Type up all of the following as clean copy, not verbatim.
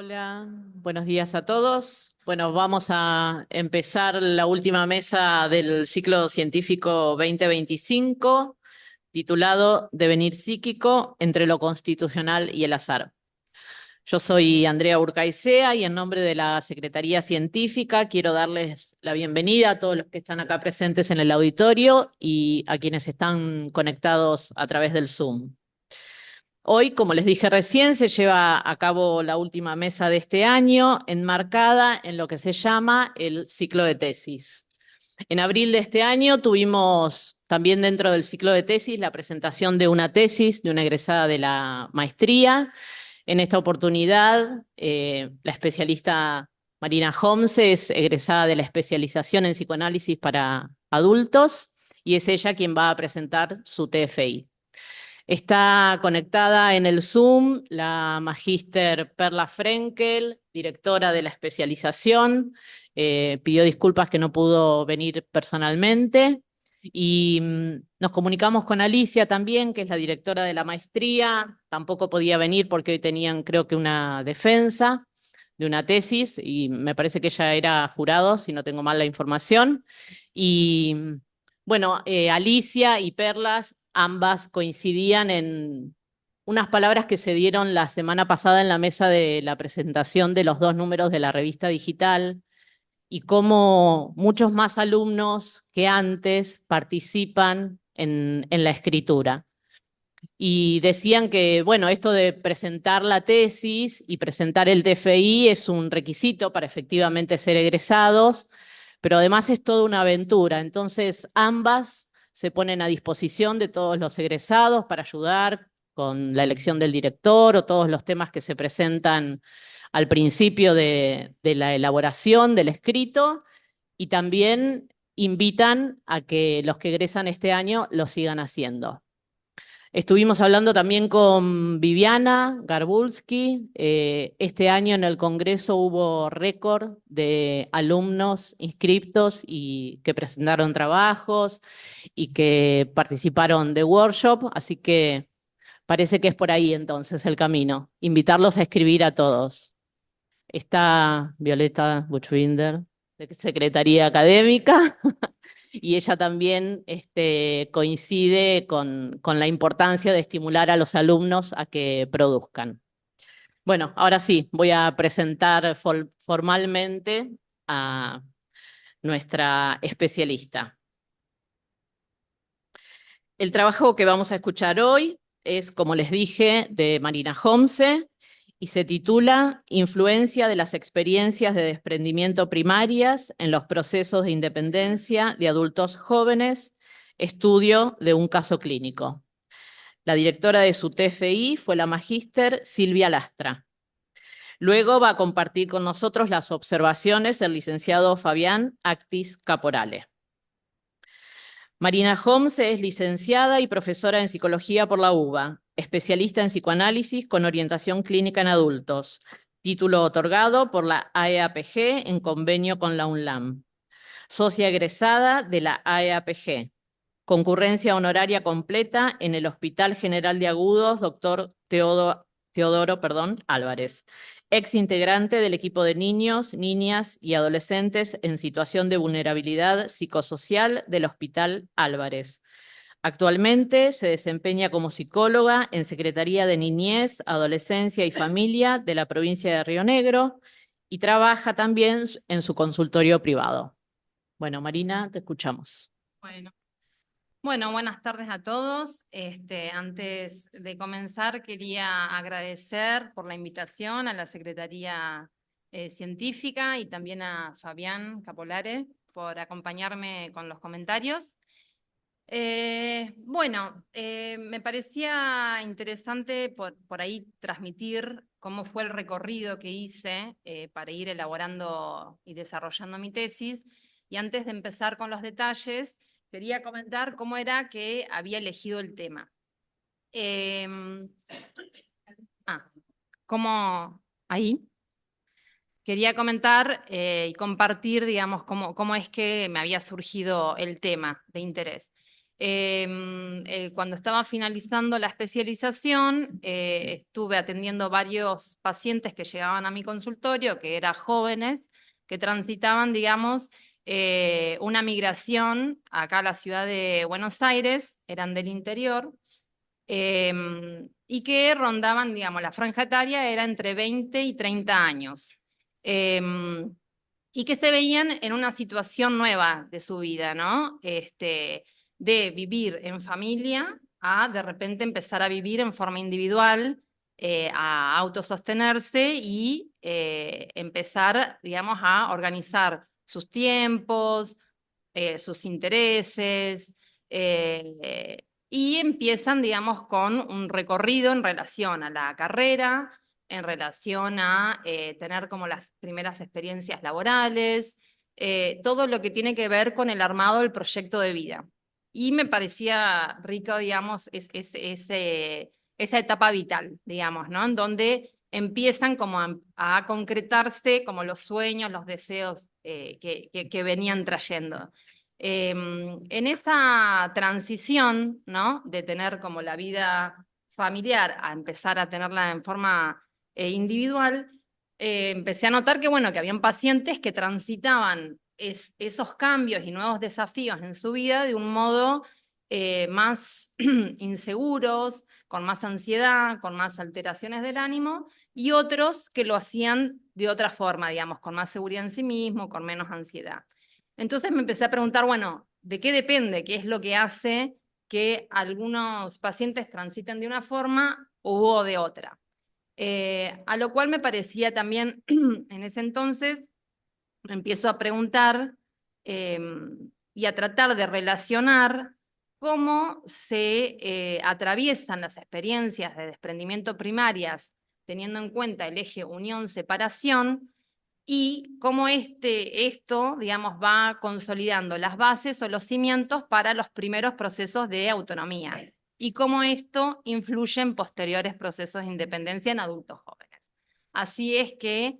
Hola, buenos días a todos. Bueno, vamos a empezar la última mesa del ciclo científico 2025, titulado Devenir psíquico entre lo constitucional y el azar. Yo soy Andrea Urcaicea y en nombre de la Secretaría Científica quiero darles la bienvenida a todos los que están acá presentes en el auditorio y a quienes están conectados a través del Zoom. Hoy, como les dije recién, se lleva a cabo la última mesa de este año, enmarcada en lo que se llama el ciclo de tesis. En abril de este año tuvimos también dentro del ciclo de tesis la presentación de una tesis de una egresada de la maestría. En esta oportunidad, la especialista Marina Homse es egresada de la especialización en psicoanálisis para adultos y es ella quien va a presentar su TFI. Está conectada en el Zoom la magíster Perla Frenkel, directora de la especialización. Pidió disculpas que no pudo venir personalmente. Y nos comunicamos con Alicia también, que es la directora de la maestría. Tampoco podía venir porque hoy tenían, creo que, una defensa de una tesis y me parece que ella era jurado, si no tengo mal la información. Y bueno, Alicia y Perlas ambas coincidían en unas palabras que se dieron la semana pasada en la mesa de la presentación de los dos números de la revista digital y cómo muchos más alumnos que antes participan en la escritura. Y decían que, bueno, esto de presentar la tesis y presentar el TFI es un requisito para efectivamente ser egresados, pero además es toda una aventura. Entonces, ambas se ponen a disposición de todos los egresados para ayudar con la elección del director o todos los temas que se presentan al principio de la elaboración del escrito y también invitan a que los que egresan este año lo sigan haciendo. Estuvimos hablando también con Viviana Garbulski. Este año en el Congreso hubo récord de alumnos inscriptos y que presentaron trabajos y que participaron de workshop, así que parece que es por ahí entonces el camino. Invitarlos a escribir a todos. Está Violeta Buchbinder, de Secretaría Académica. Y ella también coincide con la importancia de estimular a los alumnos a que produzcan. Bueno, ahora sí, voy a presentar formalmente a nuestra especialista. El trabajo que vamos a escuchar hoy es, como les dije, de Marina Homse y se titula Influencia de las experiencias de desprendimiento primarias en los procesos de independencia de adultos jóvenes, estudio de un caso clínico. La directora de su TFI fue la magíster Silvia Lastra. Luego va a compartir con nosotros las observaciones del licenciado Fabián Actis Caporale. Marina Homse es licenciada y profesora en psicología por la UBA, especialista en psicoanálisis con orientación clínica en adultos, título otorgado por la AEAPG en convenio con la UNLAM. Socia egresada de la AEAPG. Concurrencia honoraria completa en el Hospital General de Agudos, doctor Teodoro Álvarez. Ex integrante del equipo de niños, niñas y adolescentes en situación de vulnerabilidad psicosocial del Hospital Álvarez. Actualmente se desempeña como psicóloga en Secretaría de Niñez, Adolescencia y Familia de la provincia de Río Negro y trabaja también en su consultorio privado. Bueno, Marina, te escuchamos. Bueno, bueno, buenas tardes a todos. Antes de comenzar, quería agradecer por la invitación a la Secretaría Científica y también a Fabián Capolare por acompañarme con los comentarios. Me parecía interesante por ahí transmitir cómo fue el recorrido que hice para ir elaborando y desarrollando mi tesis. Y antes de empezar con los detalles, quería comentar cómo era que había elegido el tema. Eh, ¿Cómo? Ahí. Quería comentar y compartir, digamos, cómo es que me había surgido el tema de interés. Cuando estaba finalizando la especialización, estuve atendiendo varios pacientes que llegaban a mi consultorio, que eran jóvenes, que transitaban, digamos, una migración acá a la ciudad de Buenos Aires, eran del interior, y que rondaban, digamos, la franja etaria era entre 20 y 30 años. Y que se veían en una situación nueva de su vida, ¿no? De vivir en familia a de repente empezar a vivir en forma individual, a autosostenerse y empezar, digamos, a organizar sus tiempos, sus intereses, y empiezan, digamos, con un recorrido en relación a la carrera, en relación a tener como las primeras experiencias laborales, todo lo que tiene que ver con el armado del proyecto de vida. Y me parecía rico, digamos, esa etapa vital, digamos, ¿no? En donde empiezan como a concretarse como los sueños, los deseos que venían trayendo. En esa transición, ¿no? De tener como la vida familiar a empezar a tenerla en forma individual, empecé a notar que, bueno, que habían pacientes que transitaban esos cambios y nuevos desafíos en su vida de un modo más inseguros, con más ansiedad, con más alteraciones del ánimo, y otros que lo hacían de otra forma, digamos, con más seguridad en sí mismo, con menos ansiedad. Entonces me empecé a preguntar, bueno, ¿de qué depende? ¿Qué es lo que hace que algunos pacientes transiten de una forma o de otra? A lo cual me parecía también, en ese entonces, me empiezo a preguntar y a tratar de relacionar cómo se atraviesan las experiencias de desprendimiento primarias, teniendo en cuenta el eje unión-separación, y cómo esto, digamos, va consolidando las bases o los cimientos para los primeros procesos de autonomía, y cómo esto influye en posteriores procesos de independencia en adultos jóvenes. Así es que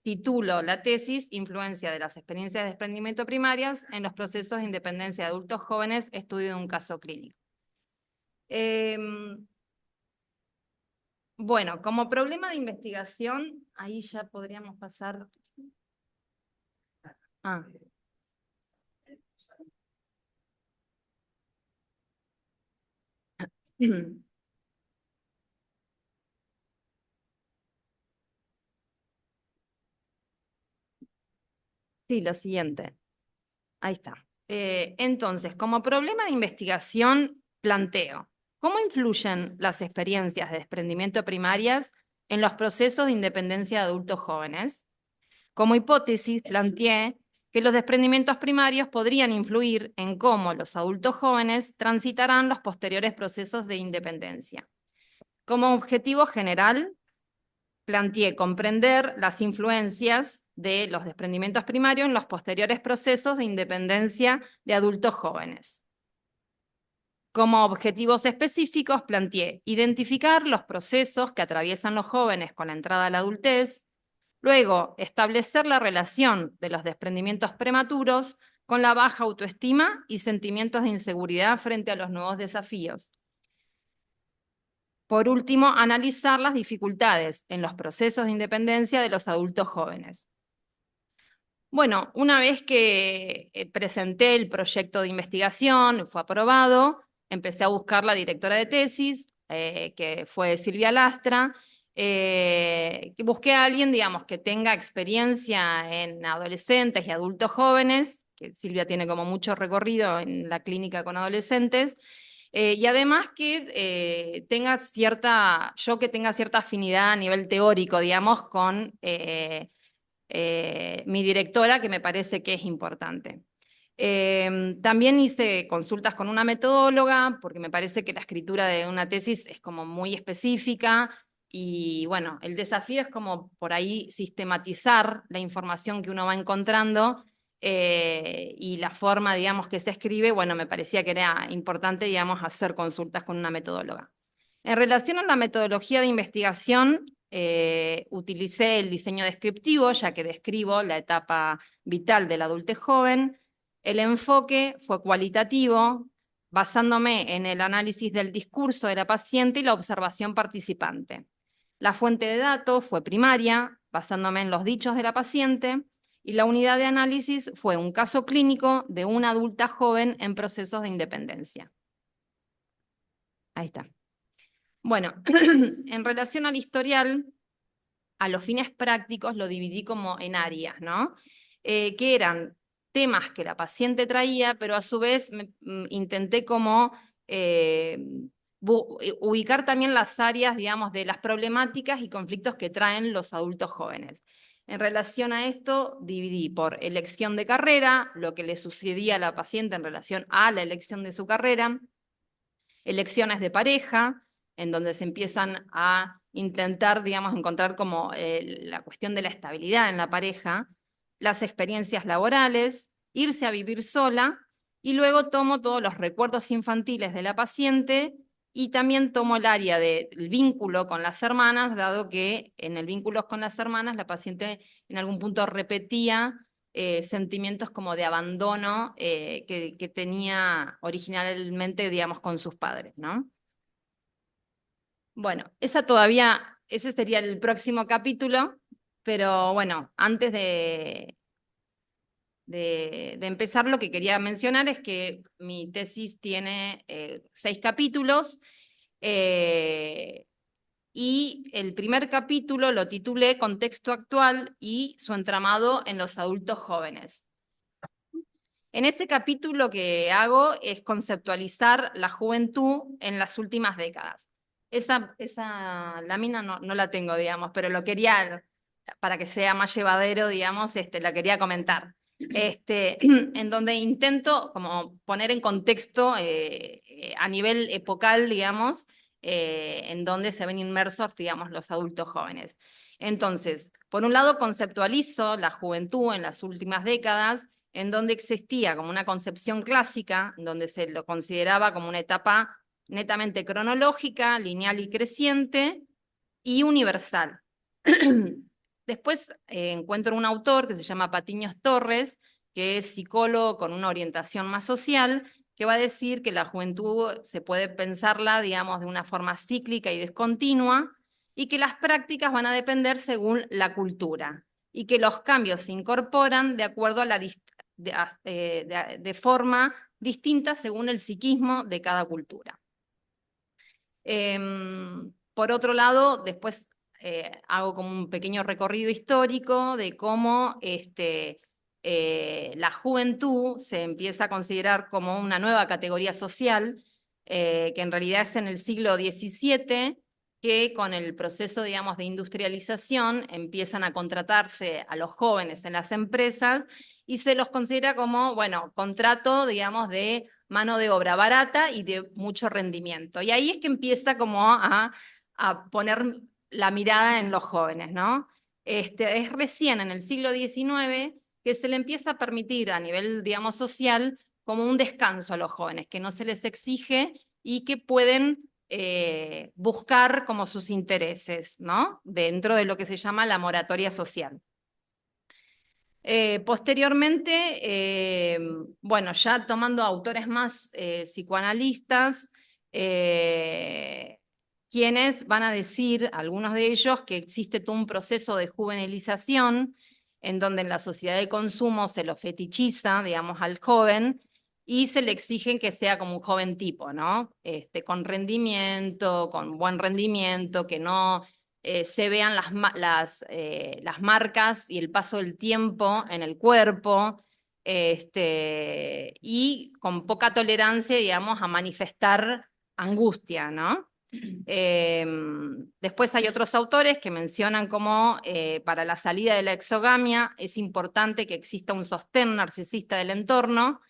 titulo la tesis Influencia de las experiencias de desprendimiento primarias en los procesos de independencia de adultos jóvenes, estudio de un caso clínico. Bueno, como problema de investigación, ahí ya podríamos pasar. Ah. Sí, lo siguiente. Ahí está. Entonces, como problema de investigación, planteo, ¿cómo influyen las experiencias de desprendimiento primarias en los procesos de independencia de adultos jóvenes? Como hipótesis, planteé que los desprendimientos primarios podrían influir en cómo los adultos jóvenes transitarán los posteriores procesos de independencia. Como objetivo general, planteé comprender las influencias de los desprendimientos primarios en los posteriores procesos de independencia de adultos jóvenes. Como objetivos específicos, planteé identificar los procesos que atraviesan los jóvenes con la entrada a la adultez, luego establecer la relación de los desprendimientos prematuros con la baja autoestima y sentimientos de inseguridad frente a los nuevos desafíos. Por último, analizar las dificultades en los procesos de independencia de los adultos jóvenes. Bueno, una vez que presenté el proyecto de investigación, fue aprobado, empecé a buscar la directora de tesis, que fue Silvia Lastra. Busqué a alguien, digamos, que tenga experiencia en adolescentes y adultos jóvenes, que Silvia tiene como mucho recorrido en la clínica con adolescentes, y además que tenga cierta afinidad a nivel teórico, digamos, con mi directora, que me parece que es importante. También hice consultas con una metodóloga, porque me parece que la escritura de una tesis es como muy específica, y bueno, el desafío es como por ahí sistematizar la información que uno va encontrando, y la forma, digamos, que se escribe, bueno, me parecía que era importante, digamos, hacer consultas con una metodóloga. En relación a la metodología de investigación, utilicé el diseño descriptivo, ya que describo la etapa vital del adultez joven. El enfoque fue cualitativo, basándome en el análisis del discurso de la paciente y la observación participante. La fuente de datos fue primaria, basándome en los dichos de la paciente, y la unidad de análisis fue un caso clínico de una adulta joven en procesos de independencia. Ahí está. Bueno, en relación al historial, a los fines prácticos lo dividí como en áreas, ¿no? Que eran temas que la paciente traía, pero a su vez intenté como ubicar también las áreas, digamos, de las problemáticas y conflictos que traen los adultos jóvenes. En relación a esto, dividí por elección de carrera, lo que le sucedía a la paciente en relación a la elección de su carrera, elecciones de pareja, en donde se empiezan a intentar, digamos, encontrar como la cuestión de la estabilidad en la pareja, las experiencias laborales, irse a vivir sola, y luego tomo todos los recuerdos infantiles de la paciente y también tomo el área del vínculo con las hermanas, dado que en el vínculo con las hermanas la paciente en algún punto repetía sentimientos como de abandono que tenía originalmente, digamos, con sus padres, ¿no? Bueno, ese sería el próximo capítulo, pero bueno, antes de empezar, lo que quería mencionar es que mi tesis tiene 6 capítulos, y el primer capítulo lo titulé Contexto actual y su entramado en los adultos jóvenes. En ese capítulo lo que hago es conceptualizar la juventud en las últimas décadas. Esa lámina no la tengo, digamos, pero lo quería, para que sea más llevadero, digamos, la quería comentar. En donde intento como poner en contexto a nivel epocal, digamos, en donde se ven inmersos, digamos, los adultos jóvenes. Entonces, por un lado, conceptualizo la juventud en las últimas décadas, en donde existía como una concepción clásica, donde se lo consideraba como una etapa netamente cronológica, lineal y creciente, y universal. Después encuentro un autor que se llama Patiños Torres, que es psicólogo con una orientación más social, que va a decir que la juventud se puede pensarla, digamos, de una forma cíclica y discontinua, y que las prácticas van a depender según la cultura, y que los cambios se incorporan de acuerdo a de forma distinta según el psiquismo de cada cultura. Por otro lado, después hago como un pequeño recorrido histórico de cómo la juventud se empieza a considerar como una nueva categoría social, que en realidad es en el siglo XVII, que con el proceso, digamos, de industrialización empiezan a contratarse a los jóvenes en las empresas y se los considera como, bueno, contrato, digamos, de mano de obra barata y de mucho rendimiento. Y ahí es que empieza como a poner la mirada en los jóvenes, ¿no? Es recién en el siglo XIX que se le empieza a permitir a nivel, digamos, social como un descanso a los jóvenes, que no se les exige y que pueden buscar como sus intereses, ¿no? Dentro de lo que se llama la moratoria social. Posteriormente, bueno, ya tomando autores más psicoanalistas, quienes van a decir, algunos de ellos, que existe todo un proceso de juvenilización en donde en la sociedad de consumo se lo fetichiza, digamos, al joven y se le exigen que sea como un joven tipo, ¿no? Con rendimiento, con buen rendimiento, que no se vean las marcas y el paso del tiempo en el cuerpo, y con poca tolerancia, digamos, a manifestar angustia, ¿no? Después hay otros autores que mencionan cómo para la salida de la exogamia es importante que exista un sostén narcisista del entorno,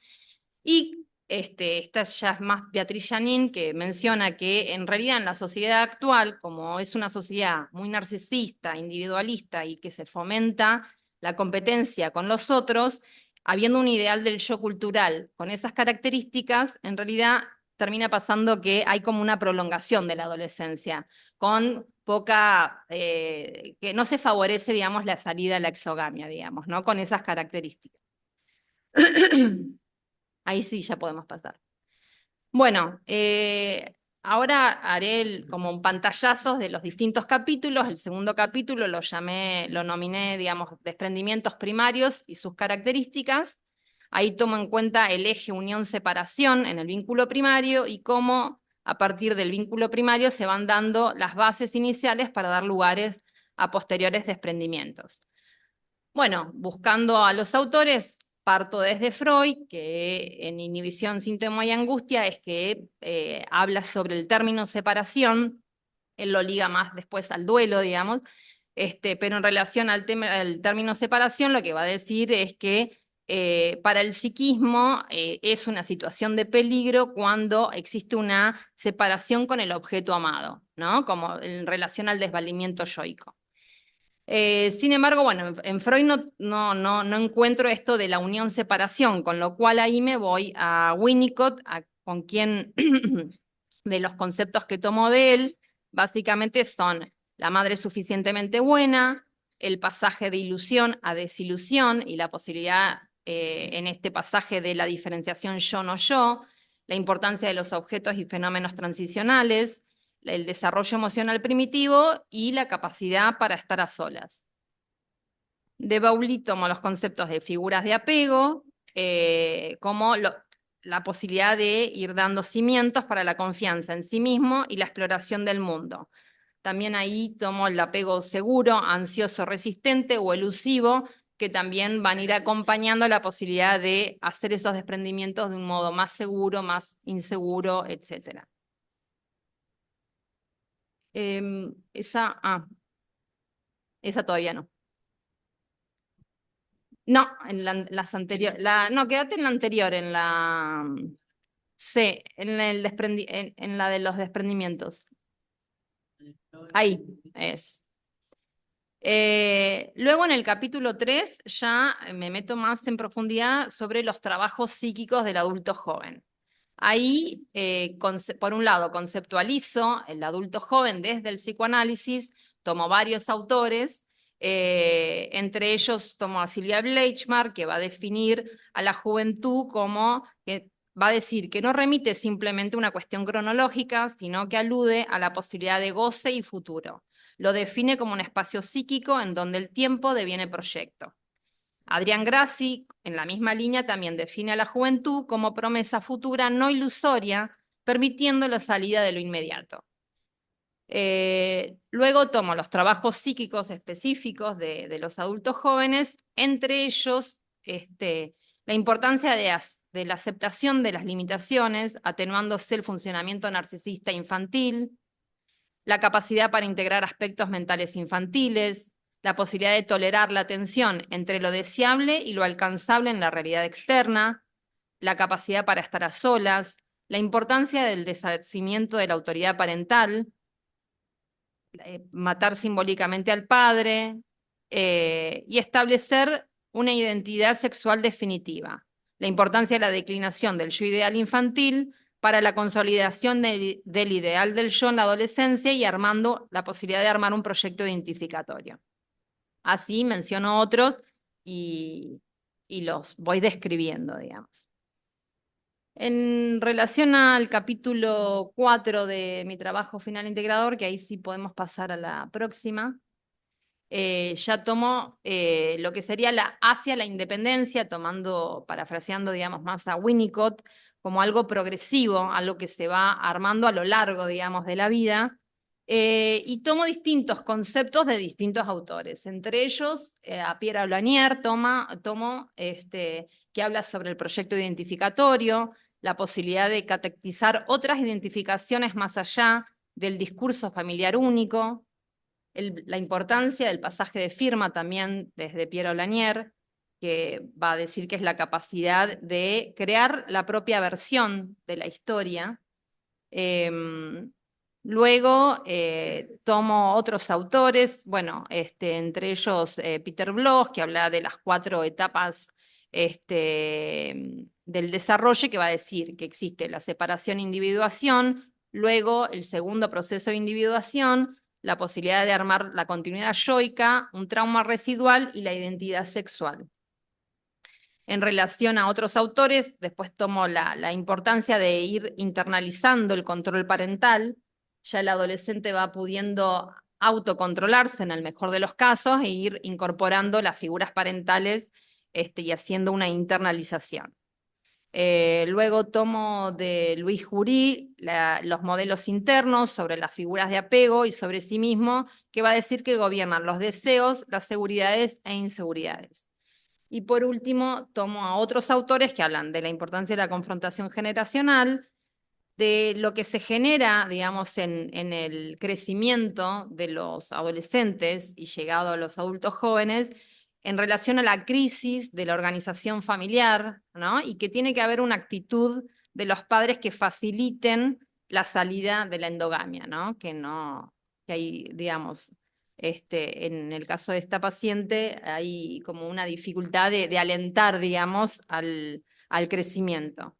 y esta ya es más Beatriz Janín, que menciona que en realidad en la sociedad actual, como es una sociedad muy narcisista, individualista y que se fomenta la competencia con los otros, habiendo un ideal del yo cultural con esas características, en realidad termina pasando que hay como una prolongación de la adolescencia, con poca, que no se favorece, digamos, la salida a la exogamia, digamos, ¿no? Con esas características. Ahí sí ya podemos pasar. Bueno, ahora haré como un pantallazo de los distintos capítulos. El segundo capítulo lo nominé, digamos, desprendimientos primarios y sus características. Ahí tomo en cuenta el eje unión-separación en el vínculo primario y cómo a partir del vínculo primario se van dando las bases iniciales para dar lugares a posteriores desprendimientos. Bueno, buscando a los autores, parto desde Freud, que en Inhibición, Síntoma y Angustia es que habla sobre el término separación. Él lo liga más después al duelo, digamos, pero en relación al término separación, lo que va a decir es que para el psiquismo es una situación de peligro cuando existe una separación con el objeto amado, ¿no? Como en relación al desvalimiento yoico. Sin embargo, bueno, en Freud no encuentro esto de la unión-separación, con lo cual ahí me voy a Winnicott, con quien de los conceptos que tomo de él, básicamente son la madre suficientemente buena, el pasaje de ilusión a desilusión y la posibilidad en este pasaje de la diferenciación yo-no yo, la importancia de los objetos y fenómenos transicionales, el desarrollo emocional primitivo y la capacidad para estar a solas. De Bauly tomo los conceptos de figuras de apego, como la posibilidad de ir dando cimientos para la confianza en sí mismo y la exploración del mundo. También ahí tomo el apego seguro, ansioso, resistente o elusivo, que también van a ir acompañando la posibilidad de hacer esos desprendimientos de un modo más seguro, más inseguro, etc. Esa todavía no. No, las anteriores. No, quédate en la anterior, en la C, en la de los desprendimientos. Ahí es. Luego en el capítulo 3 ya me meto más en profundidad sobre los trabajos psíquicos del adulto joven. Ahí, por un lado, conceptualizo el adulto joven desde el psicoanálisis, tomo varios autores, entre ellos tomo a Silvia Bleichmar, que va a definir a la juventud como, que va a decir que no remite simplemente una cuestión cronológica, sino que alude a la posibilidad de goce y futuro. Lo define como un espacio psíquico en donde el tiempo deviene proyecto. Adrián Grassi, en la misma línea, también define a la juventud como promesa futura no ilusoria, permitiendo la salida de lo inmediato. Luego tomo los trabajos psíquicos específicos de los adultos jóvenes, entre ellos la importancia de la aceptación de las limitaciones, atenuándose el funcionamiento narcisista infantil, la capacidad para integrar aspectos mentales infantiles, la posibilidad de tolerar la tensión entre lo deseable y lo alcanzable en la realidad externa, la capacidad para estar a solas, la importancia del deshacimiento de la autoridad parental, matar simbólicamente al padre y establecer una identidad sexual definitiva, la importancia de la declinación del yo ideal infantil para la consolidación del ideal del yo en la adolescencia y armando la posibilidad de armar un proyecto identificatorio. Así menciono otros y los voy describiendo, digamos. En relación al capítulo 4 de mi trabajo final integrador, que ahí sí podemos pasar a la próxima, ya tomo lo que sería hacia la independencia, parafraseando, digamos, más a Winnicott, como algo progresivo, algo que se va armando a lo largo, digamos, de la vida, y tomo distintos conceptos de distintos autores, entre ellos a Pierre Aulanier tomo que habla sobre el proyecto identificatorio, la posibilidad de catequizar otras identificaciones más allá del discurso familiar único, la importancia del pasaje de firma también desde Pierre Aulanier, que va a decir que es la capacidad de crear la propia versión de la historia. Luego tomo otros autores, bueno, entre ellos Peter Bloch, que habla de las 4 etapas del desarrollo, que va a decir que existe la separación-individuación, luego el segundo proceso de individuación, la posibilidad de armar la continuidad yoica, un trauma residual y la identidad sexual. en relación a otros autores, después tomo la importancia de ir internalizando el control parental, ya el adolescente va pudiendo autocontrolarse en el mejor de los casos e ir incorporando las figuras parentales y haciendo una internalización. Luego tomo de Luis Jurí los modelos internos sobre las figuras de apego y sobre sí mismo, que va a decir que gobiernan los deseos, las seguridades e inseguridades. Y por último, tomo a otros autores que hablan de la importancia de la confrontación generacional, de lo que se genera, digamos, en el crecimiento de los adolescentes y llegado a los adultos jóvenes en relación a la crisis de la organización familiar, ¿no? Y que tiene que haber una actitud de los padres que faciliten la salida de la endogamia, ¿no? Que hay, digamos, en el caso de esta paciente hay como una dificultad de alentar, digamos, al crecimiento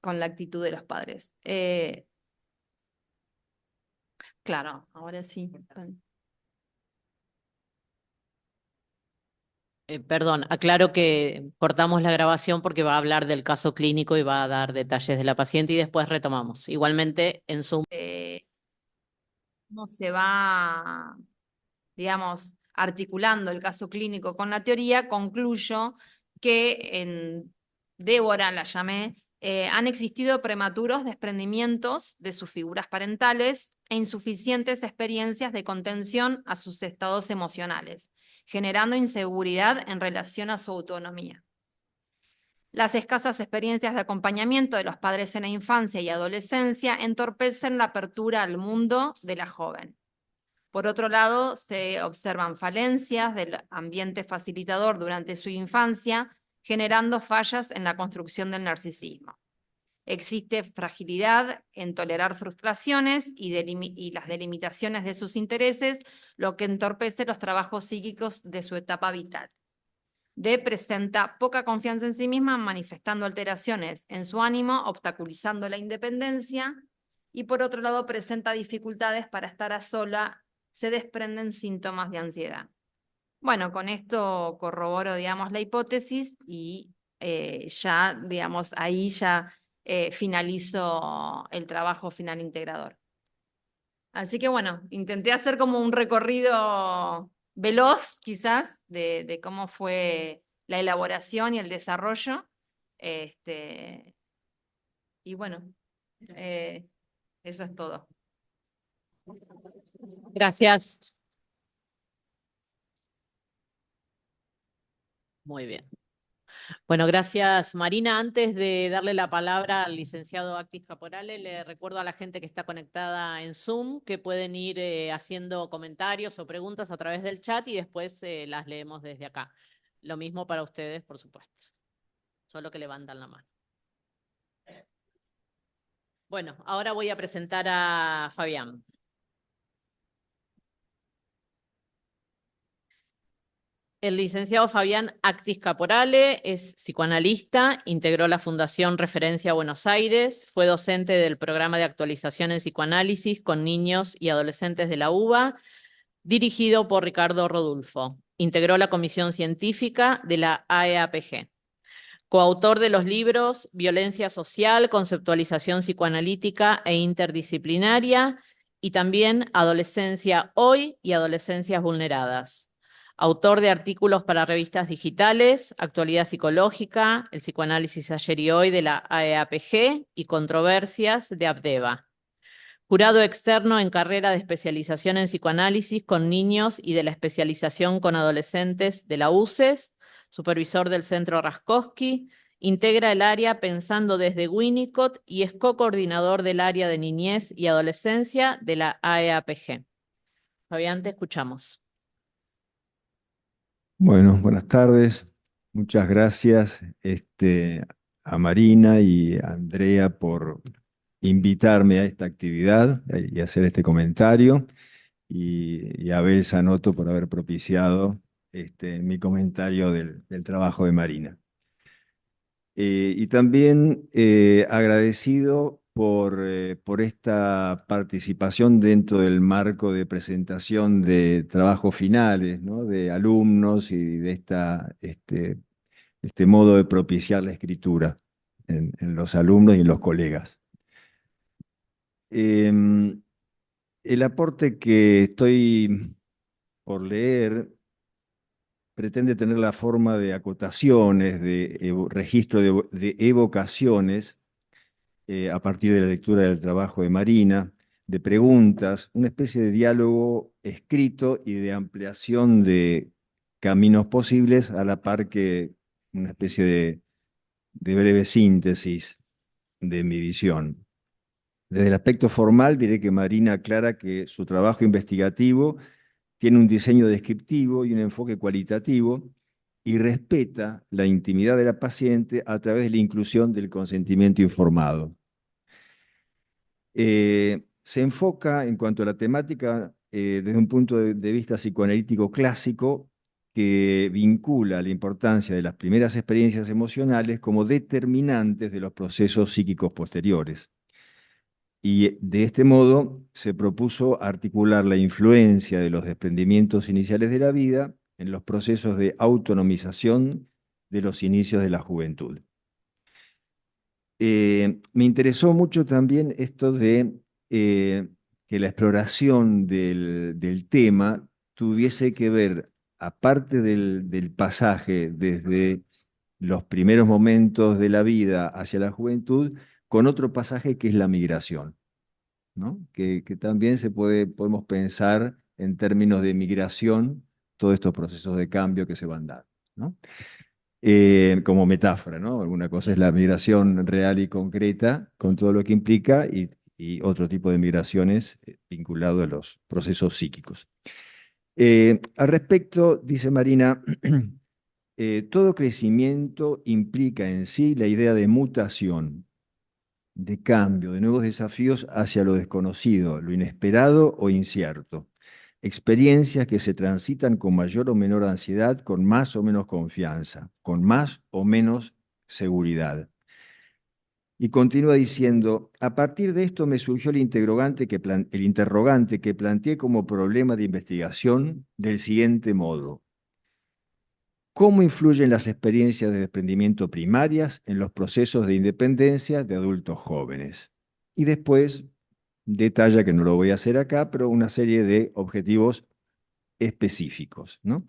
con la actitud de los padres. Claro, ahora sí. Perdón, aclaro que cortamos la grabación porque va a hablar del caso clínico y va a dar detalles de la paciente y después retomamos. Igualmente en Zoom. Cómo se va, digamos, articulando el caso clínico con la teoría, concluyo que en Débora, la llamé, han existido prematuros desprendimientos de sus figuras parentales e insuficientes experiencias de contención a sus estados emocionales, generando inseguridad en relación a su autonomía. Las escasas experiencias de acompañamiento de los padres en la infancia y adolescencia entorpecen la apertura al mundo de la joven. Por otro lado, se observan falencias del ambiente facilitador durante su infancia, generando fallas en la construcción del narcisismo. Existe fragilidad en tolerar frustraciones y las delimitaciones de sus intereses, lo que entorpece los trabajos psíquicos de su etapa vital. D presenta poca confianza en sí misma, manifestando alteraciones en su ánimo, obstaculizando la independencia, y por otro lado presenta dificultades para estar a sola, se desprenden síntomas de ansiedad. Bueno, con esto corroboro, digamos, la hipótesis y ya, digamos, ahí ya finalizo el trabajo final integrador. Así que bueno, intenté hacer como un recorrido veloz, quizás, de cómo fue la elaboración y el desarrollo. Y bueno, eso es todo. Gracias. Muy bien. Bueno, gracias Marina. Antes de darle la palabra al licenciado Actis Caporale, le recuerdo a la gente que está conectada en Zoom que pueden ir haciendo comentarios o preguntas a través del chat y después las leemos desde acá. Lo mismo para ustedes, por supuesto. Solo que levantan la mano. Bueno, ahora voy a presentar a Fabián. El licenciado Fabián Actis Caporale es psicoanalista, integró la Fundación Referencia Buenos Aires, fue docente del programa de actualización en psicoanálisis con niños y adolescentes de la UBA, dirigido por Ricardo Rodulfo. Integró la comisión científica de la AEAPG. Coautor de los libros Violencia Social, Conceptualización Psicoanalítica e Interdisciplinaria y también Adolescencia Hoy y Adolescencias Vulneradas. Autor de artículos para revistas digitales, Actualidad Psicológica, El Psicoanálisis Ayer y Hoy de la AEAPG y Controversias de Abdeva. Jurado externo en carrera de especialización en psicoanálisis con niños y de la especialización con adolescentes de la UCES, supervisor del Centro Raskowski, integra el área Pensando desde Winnicott y es co-coordinador del área de niñez y adolescencia de la AEAPG. Fabián, te escuchamos. Bueno, buenas tardes. Muchas gracias a Marina y a Andrea por invitarme a esta actividad y hacer este comentario, y a Abel Sanoto por haber propiciado mi comentario del trabajo de Marina. Y también agradecido por esta participación dentro del marco de presentación de trabajos finales, ¿no? De alumnos y de esta este modo de propiciar la escritura en los alumnos y en los colegas. El aporte que estoy por leer pretende tener la forma de acotaciones, de registro de evocaciones, a partir de la lectura del trabajo de Marina, de preguntas, una especie de diálogo escrito y de ampliación de caminos posibles, a la par que una especie de breve síntesis de mi visión. Desde el aspecto formal diré que Marina aclara que su trabajo investigativo tiene un diseño descriptivo y un enfoque cualitativo y respeta la intimidad de la paciente a través de la inclusión del consentimiento informado. Se enfoca en cuanto a la temática desde un punto de vista psicoanalítico clásico que vincula la importancia de las primeras experiencias emocionales como determinantes de los procesos psíquicos posteriores. Y de este modo se propuso articular la influencia de los desprendimientos iniciales de la vida en los procesos de autonomización de los inicios de la juventud. Me interesó mucho también esto de que la exploración del tema tuviese que ver, aparte del pasaje desde los primeros momentos de la vida hacia la juventud, con otro pasaje que es la migración, ¿no? Que también podemos pensar en términos de migración todos estos procesos de cambio que se van dando, ¿no? Como metáfora, ¿no? Alguna cosa es la migración real y concreta, con todo lo que implica, y otro tipo de migraciones vinculado a los procesos psíquicos. Al respecto, dice Marina, todo crecimiento implica en sí la idea de mutación, de cambio, de nuevos desafíos hacia lo desconocido, lo inesperado o incierto. Experiencias que se transitan con mayor o menor ansiedad, con más o menos confianza, con más o menos seguridad. Y continúa diciendo, a partir de esto me surgió el interrogante que planteé como problema de investigación del siguiente modo. ¿Cómo influyen las experiencias de desprendimiento primarias en los procesos de independencia de adultos jóvenes? Y después detalla, que no lo voy a hacer acá, pero una serie de objetivos específicos, ¿no?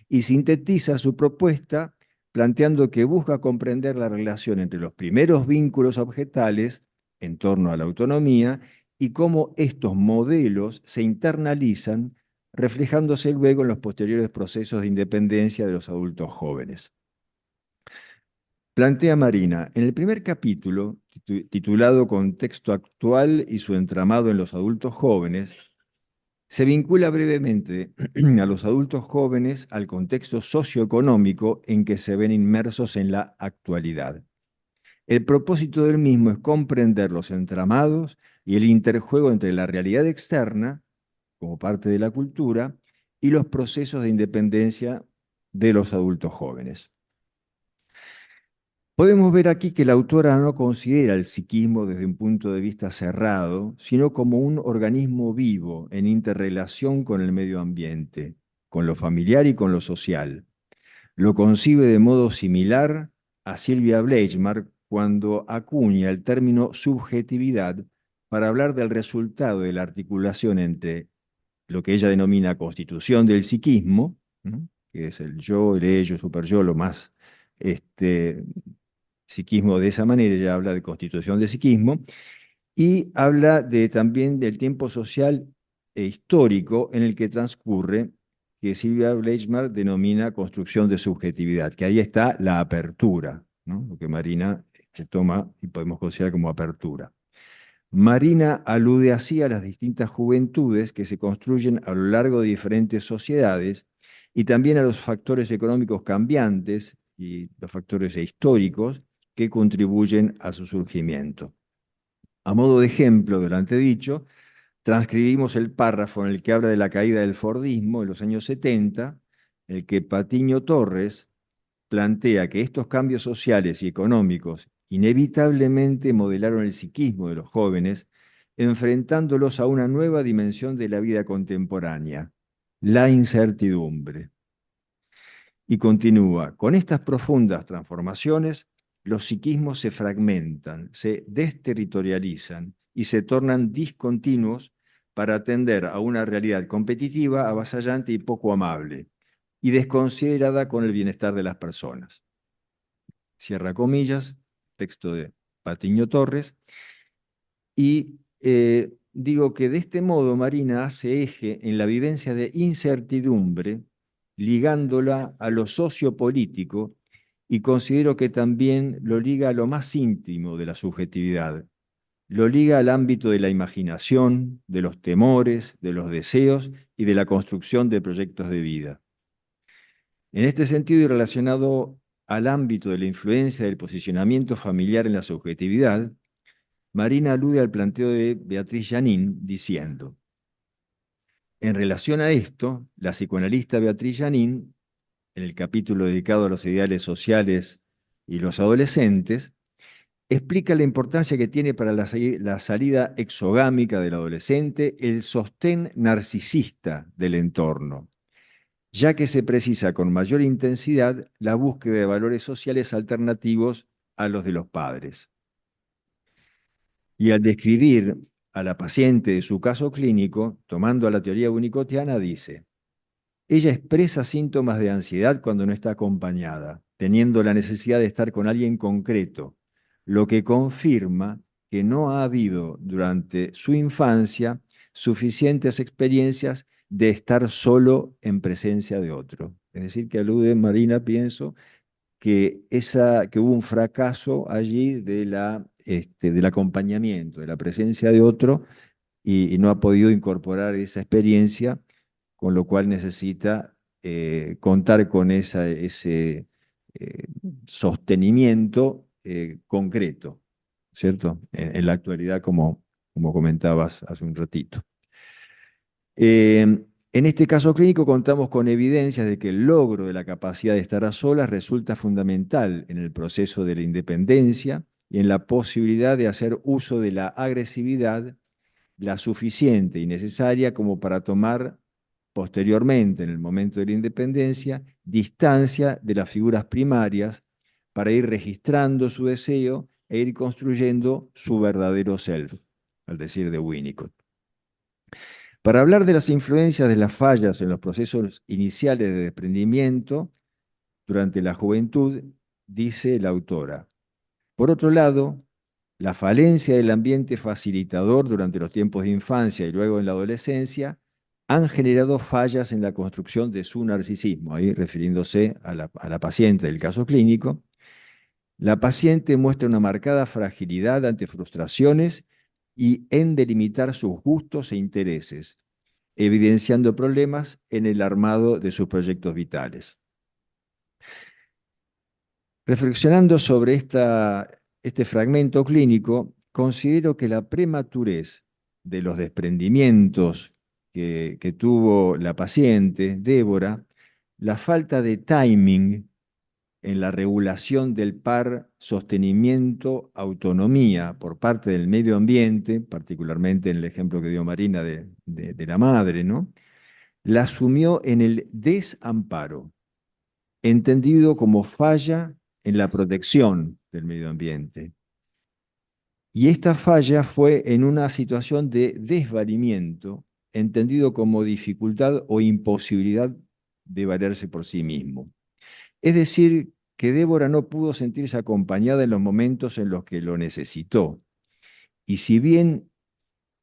Y sintetiza su propuesta planteando que busca comprender la relación entre los primeros vínculos objetales en torno a la autonomía y cómo estos modelos se internalizan, reflejándose luego en los posteriores procesos de independencia de los adultos jóvenes. Plantea Marina, en el primer capítulo, titulado Contexto actual y su entramado en los adultos jóvenes, se vincula brevemente a los adultos jóvenes al contexto socioeconómico en que se ven inmersos en la actualidad. El propósito del mismo es comprender los entramados y el interjuego entre la realidad externa, como parte de la cultura, y los procesos de independencia de los adultos jóvenes. Podemos ver aquí que la autora no considera el psiquismo desde un punto de vista cerrado, sino como un organismo vivo en interrelación con el medio ambiente, con lo familiar y con lo social. Lo concibe de modo similar a Silvia Bleichmark cuando acuña el término subjetividad para hablar del resultado de la articulación entre lo que ella denomina constitución del psiquismo, ¿no?, que es el yo, el ello, el superyo, lo más psiquismo de esa manera. Ella habla de constitución de psiquismo y habla también del tiempo social e histórico en el que transcurre, que Silvia Bleichmark denomina construcción de subjetividad, que ahí está la apertura, ¿no?, lo que Marina toma y podemos considerar como apertura. Marina alude así a las distintas juventudes que se construyen a lo largo de diferentes sociedades y también a los factores económicos cambiantes y los factores históricos que contribuyen a su surgimiento. A modo de ejemplo de lo antedicho, transcribimos el párrafo en el que habla de la caída del Fordismo en los años 70, en el que Patiño Torres plantea que estos cambios sociales y económicos inevitablemente modelaron el psiquismo de los jóvenes, enfrentándolos a una nueva dimensión de la vida contemporánea, la incertidumbre. Y continúa, con estas profundas transformaciones, los psiquismos se fragmentan, se desterritorializan y se tornan discontinuos para atender a una realidad competitiva, avasallante y poco amable, y desconsiderada con el bienestar de las personas. Cierra comillas, texto de Patiño Torres, y digo que de este modo Marina hace eje en la vivencia de incertidumbre, ligándola a lo sociopolítico, y considero que también lo liga a lo más íntimo de la subjetividad. Lo liga al ámbito de la imaginación, de los temores, de los deseos y de la construcción de proyectos de vida. En este sentido, y relacionado al ámbito de la influencia del posicionamiento familiar en la subjetividad, Marina alude al planteo de Beatriz Janín diciendo: en relación a esto, la psicoanalista Beatriz Janín, en el capítulo dedicado a los ideales sociales y los adolescentes, explica la importancia que tiene para la salida exogámica del adolescente el sostén narcisista del entorno, ya que se precisa con mayor intensidad la búsqueda de valores sociales alternativos a los de los padres. Y al describir a la paciente de su caso clínico, tomando a la teoría winnicottiana, dice: ella expresa síntomas de ansiedad cuando no está acompañada, teniendo la necesidad de estar con alguien concreto, lo que confirma que no ha habido durante su infancia suficientes experiencias de estar solo en presencia de otro. Es decir, que alude Marina, pienso, que hubo un fracaso allí del acompañamiento, de la presencia de otro, y no ha podido incorporar esa experiencia, con lo cual necesita contar con ese sostenimiento concreto, ¿cierto? En la actualidad, como comentabas hace un ratito. En este caso clínico contamos con evidencias de que el logro de la capacidad de estar a solas resulta fundamental en el proceso de la independencia y en la posibilidad de hacer uso de la agresividad, la suficiente y necesaria como para tomar posteriormente, en el momento de la independencia, distancia de las figuras primarias para ir registrando su deseo e ir construyendo su verdadero self, al decir de Winnicott. Para hablar de las influencias de las fallas en los procesos iniciales de desprendimiento durante la juventud, dice la autora: por otro lado, la falencia del ambiente facilitador durante los tiempos de infancia y luego en la adolescencia han generado fallas en la construcción de su narcisismo, ahí refiriéndose a la paciente del caso clínico. La paciente muestra una marcada fragilidad ante frustraciones y en delimitar sus gustos e intereses, evidenciando problemas en el armado de sus proyectos vitales. Reflexionando sobre este fragmento clínico, considero que la prematurez de los desprendimientos que tuvo la paciente, Débora, la falta de timing en la regulación del par sostenimiento-autonomía por parte del medio ambiente, particularmente en el ejemplo que dio Marina de la madre, ¿no?, la asumió en el desamparo, entendido como falla en la protección del medio ambiente. Y esta falla fue en una situación de desvalimiento, entendido como dificultad o imposibilidad de valerse por sí mismo. Es decir, que Débora no pudo sentirse acompañada en los momentos en los que lo necesitó. Y si bien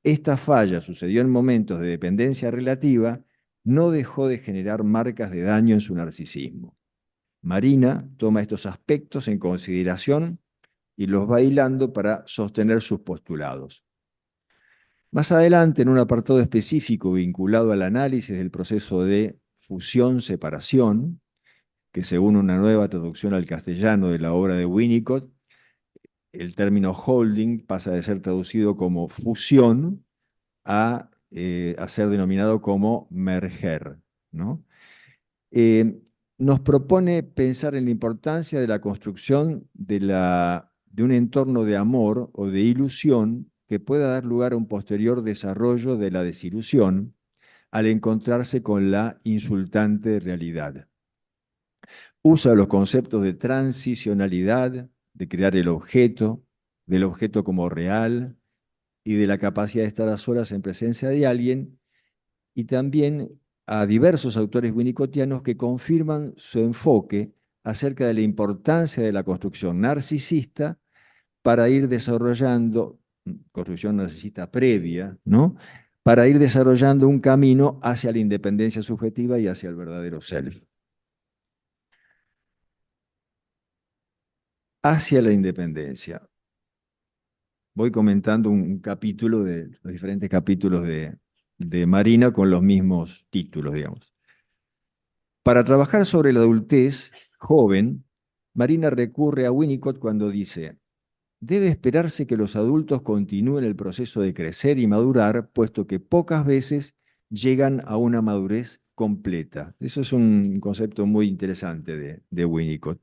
esta falla sucedió en momentos de dependencia relativa, no dejó de generar marcas de daño en su narcisismo. Marina toma estos aspectos en consideración y los va hilando para sostener sus postulados. Más adelante, en un apartado específico vinculado al análisis del proceso de fusión-separación, que según una nueva traducción al castellano de la obra de Winnicott, el término holding pasa de ser traducido como fusión a ser denominado como merger, ¿no? Nos propone pensar en la importancia de la construcción de un entorno de amor o de ilusión que pueda dar lugar a un posterior desarrollo de la desilusión al encontrarse con la insultante realidad. Usa los conceptos de transicionalidad, de crear el objeto, del objeto como real y de la capacidad de estar a solas en presencia de alguien, y también a diversos autores winnicottianos que confirman su enfoque acerca de la importancia de la construcción narcisista para ir desarrollando, construcción narcisista previa, ¿no? Para ir desarrollando un camino hacia la independencia subjetiva y hacia el verdadero self. Hacia la independencia. Voy comentando un capítulo de los diferentes capítulos de Marina con los mismos títulos, digamos. Para trabajar sobre la adultez joven, Marina recurre a Winnicott cuando dice: debe esperarse que los adultos continúen el proceso de crecer y madurar, puesto que pocas veces llegan a una madurez completa. Eso es un concepto muy interesante de Winnicott.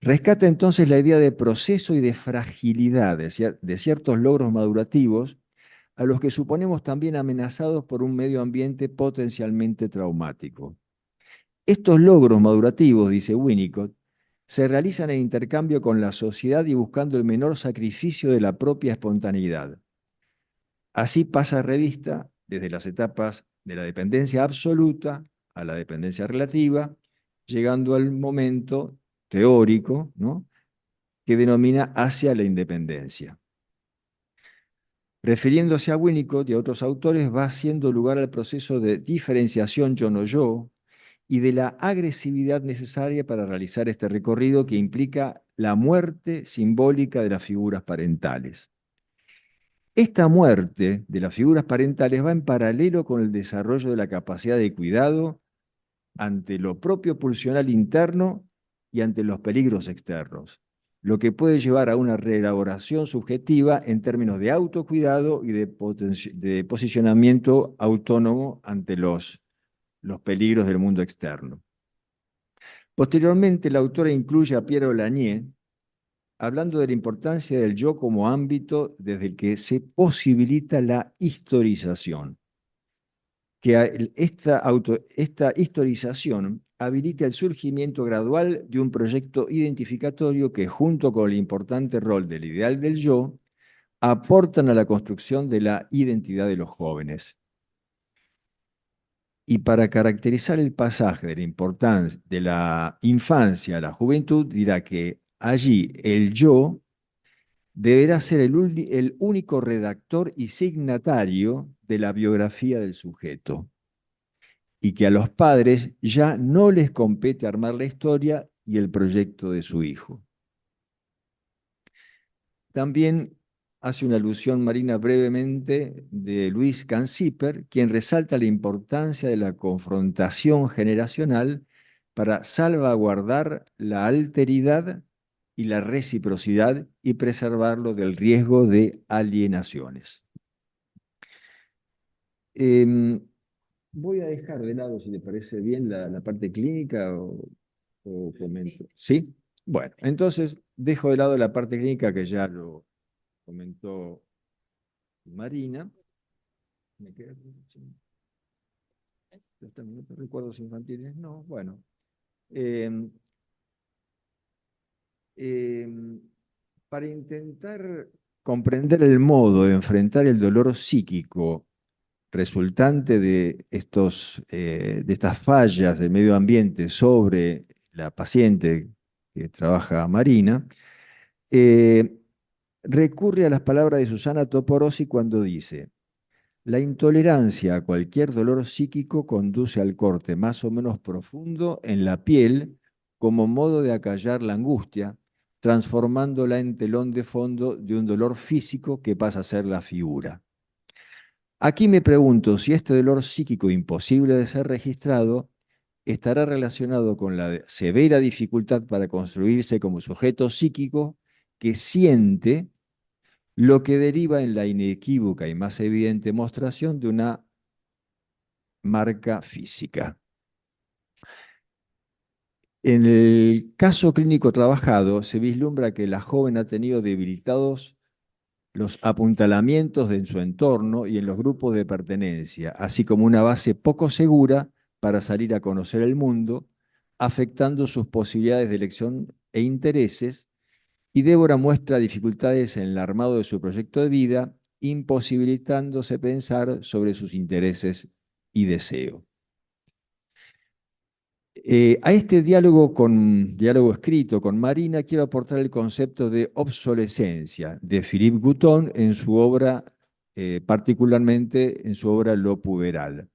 Rescata entonces la idea de proceso y de fragilidad de ciertos logros madurativos, a los que suponemos también amenazados por un medio ambiente potencialmente traumático. Estos logros madurativos, dice Winnicott, se realizan en intercambio con la sociedad y buscando el menor sacrificio de la propia espontaneidad. Así pasa revista desde las etapas de la dependencia absoluta a la dependencia relativa, llegando al momento teórico, ¿no?, que denomina hacia la independencia. Refiriéndose a Winnicott y a otros autores, va haciendo lugar al proceso de diferenciación yo-no-yo y de la agresividad necesaria para realizar este recorrido que implica la muerte simbólica de las figuras parentales. Esta muerte de las figuras parentales va en paralelo con el desarrollo de la capacidad de cuidado ante lo propio pulsional interno y ante los peligros externos, lo que puede llevar a una reelaboración subjetiva en términos de autocuidado y de posicionamiento autónomo ante los peligros del mundo externo. Posteriormente, la autora incluye a Pierre Lanier, hablando de la importancia del yo como ámbito desde el que se posibilita la historización, que esta historización habilita el surgimiento gradual de un proyecto identificatorio que, junto con el importante rol del ideal del yo, aportan a la construcción de la identidad de los jóvenes. Y para caracterizar el pasaje de la importancia de la infancia a la juventud, dirá que allí el yo deberá ser el único redactor y signatario de la biografía del sujeto, y que a los padres ya no les compete armar la historia y el proyecto de su hijo. También hace una alusión Marina brevemente de Luis Canciper, quien resalta la importancia de la confrontación generacional para salvaguardar la alteridad y la reciprocidad y preservarlo del riesgo de alienaciones. Voy a dejar de lado, si le parece bien, la parte clínica o comento. ¿Sí? Bueno, entonces dejo de lado la parte clínica que ya lo comentó Marina. ¿Me queda? ¿Recuerdos infantiles? No, bueno. Para intentar comprender el modo de enfrentar el dolor psíquico resultante de estas fallas del medio ambiente sobre la paciente que trabaja Marina, recurre a las palabras de Susana Toporossi cuando dice: la intolerancia a cualquier dolor psíquico conduce al corte más o menos profundo en la piel como modo de acallar la angustia, transformándola en telón de fondo de un dolor físico que pasa a ser la figura. Aquí me pregunto si este dolor psíquico imposible de ser registrado estará relacionado con la severa dificultad para construirse como sujeto psíquico que siente, lo que deriva en la inequívoca y más evidente mostración de una marca física. En el caso clínico trabajado, se vislumbra que la joven ha tenido debilitados los apuntalamientos en su entorno y en los grupos de pertenencia, así como una base poco segura para salir a conocer el mundo, afectando sus posibilidades de elección e intereses, y Débora muestra dificultades en el armado de su proyecto de vida, imposibilitándose pensar sobre sus intereses y deseos. A este diálogo escrito con Marina, quiero aportar el concepto de obsolescencia de Philippe Gouton en su obra, particularmente en su obra Lo puberal.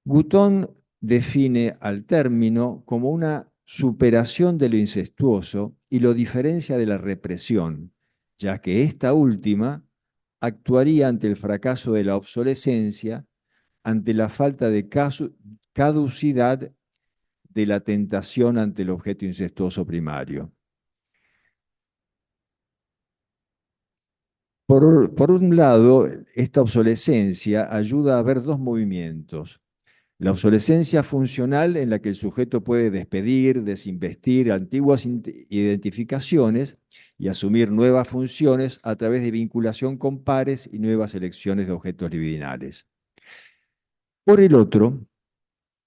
Gouton define al término como una superación de lo incestuoso y lo diferencia de la represión, ya que esta última actuaría ante el fracaso de la obsolescencia, ante la falta de caducidad de la tentación ante el objeto incestuoso primario. Por un lado, esta obsolescencia ayuda a ver dos movimientos. La obsolescencia funcional, en la que el sujeto puede despedir, desinvestir antiguas identificaciones y asumir nuevas funciones a través de vinculación con pares y nuevas elecciones de objetos libidinales. Por el otro,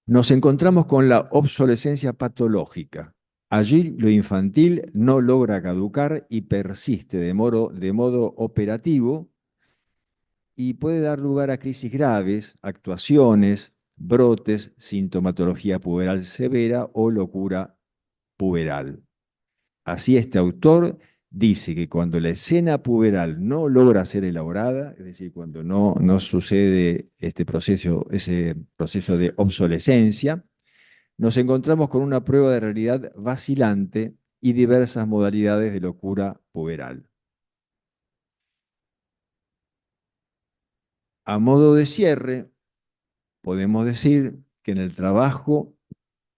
nos encontramos con la obsolescencia patológica. Allí lo infantil no logra caducar y persiste de modo operativo y puede dar lugar a crisis graves, actuaciones, brotes, sintomatología puberal severa o locura puberal. Así este autor dice que cuando la escena puberal no logra ser elaborada, es decir, cuando no sucede ese proceso de obsolescencia, nos encontramos con una prueba de realidad vacilante y diversas modalidades de locura puberal. A modo de cierre, podemos decir que en el trabajo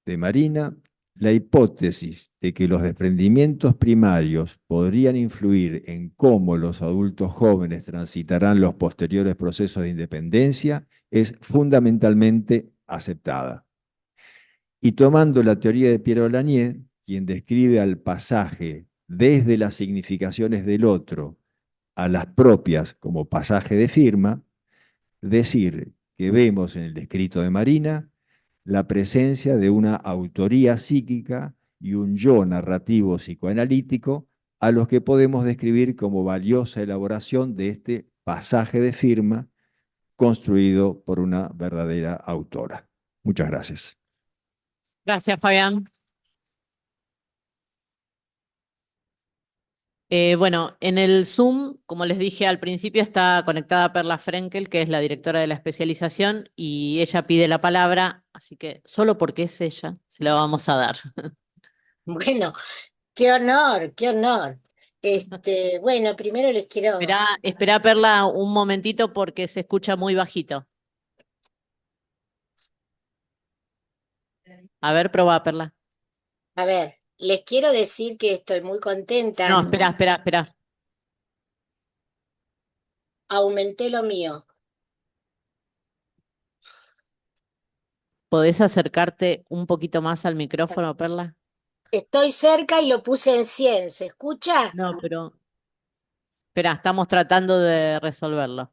de Marina, la hipótesis de que los desprendimientos primarios podrían influir en cómo los adultos jóvenes transitarán los posteriores procesos de independencia es fundamentalmente aceptada. Y tomando la teoría de Pierre Lanier, quien describe al pasaje desde las significaciones del otro a las propias como pasaje de firma, decir que vemos en el escrito de Marina la presencia de una autoría psíquica y un yo narrativo psicoanalítico a los que podemos describir como valiosa elaboración de este pasaje de firma construido por una verdadera autora. Muchas gracias. Gracias, Fabián. Bueno, en el Zoom, como les dije al principio, está conectada Perla Frenkel, que es la directora de la especialización, y ella pide la palabra, así que solo porque es ella, se la vamos a dar. Bueno, qué honor, qué honor. Bueno, primero les quiero, Espera, Perla, un momentito porque se escucha muy bajito. A ver, probá, Perla. a ver, les quiero decir que estoy muy contenta. No, espera. Aumenté lo mío. ¿Podés acercarte un poquito más al micrófono, Perla? Estoy cerca y lo puse en 100. ¿Se escucha? No, pero... Espera, estamos tratando de resolverlo.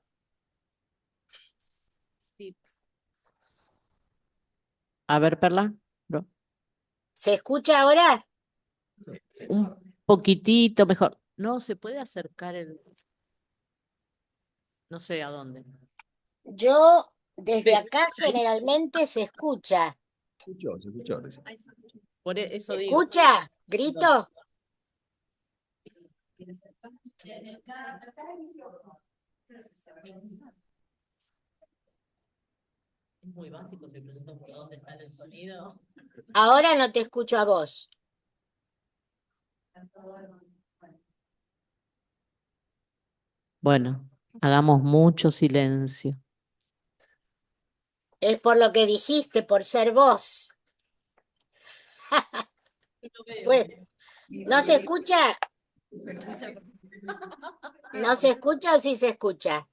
Sí. A ver, Perla. ¿Se escucha ahora? Un poquitito mejor. No, se puede acercar el... No sé a dónde. Yo, desde Sí. acá, generalmente se escucha. Se escuchó. Por eso ¿Se digo. escucha? ¿Grito? Es muy básico, se pregunta por dónde sale el sonido. Ahora no te escucho a vos. Bueno, hagamos mucho silencio. Es por lo que dijiste, por ser vos. Bueno, ¿no se escucha? ¿No se escucha o sí se escucha?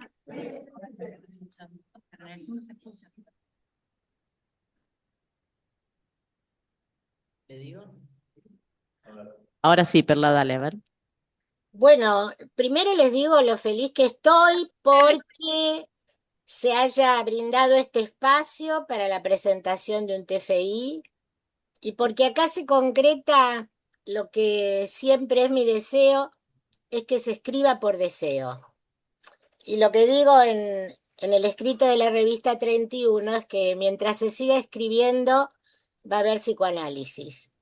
¿Le digo? Ahora sí, Perla, dale, a ver. Bueno, primero les digo lo feliz que estoy porque se haya brindado este espacio para la presentación de un TFI. y porque acá se concreta lo que siempre es mi deseo, es que se escriba por deseo. Y lo que digo en el escrito de la revista 31 es que mientras se siga escribiendo va a haber psicoanálisis.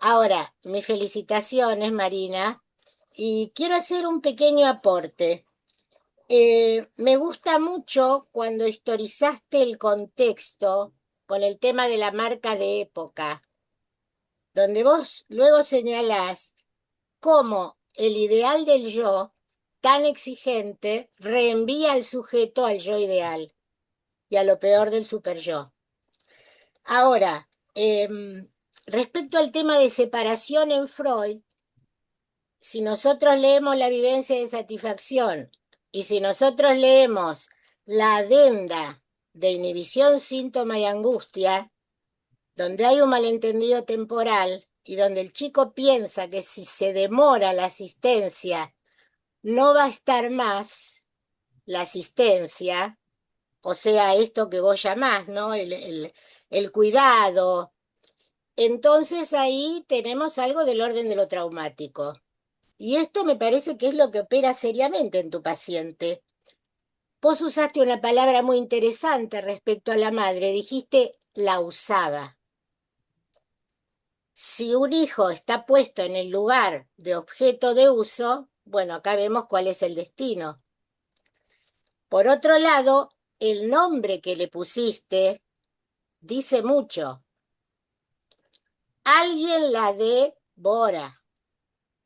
Ahora, mis felicitaciones, Marina, y quiero hacer un pequeño aporte. Me gusta mucho cuando historizaste el contexto con el tema de la marca de época, donde vos luego señalás cómo el ideal del yo, tan exigente, reenvía al sujeto al yo ideal y a lo peor del superyo. Ahora, respecto al tema de separación en Freud, si nosotros leemos la vivencia de satisfacción y si nosotros leemos la adenda de inhibición, síntoma y angustia, donde hay un malentendido temporal y donde el chico piensa que si se demora la asistencia no va a estar más la asistencia, o sea, esto que vos llamás, ¿no? El cuidado. Entonces ahí tenemos algo del orden de lo traumático. Y esto me parece que es lo que opera seriamente en tu paciente. Vos usaste una palabra muy interesante respecto a la madre, dijiste la usaba. Si un hijo está puesto en el lugar de objeto de uso, bueno, acá vemos cuál es el destino. Por otro lado, el nombre que le pusiste dice mucho. Alguien la devora.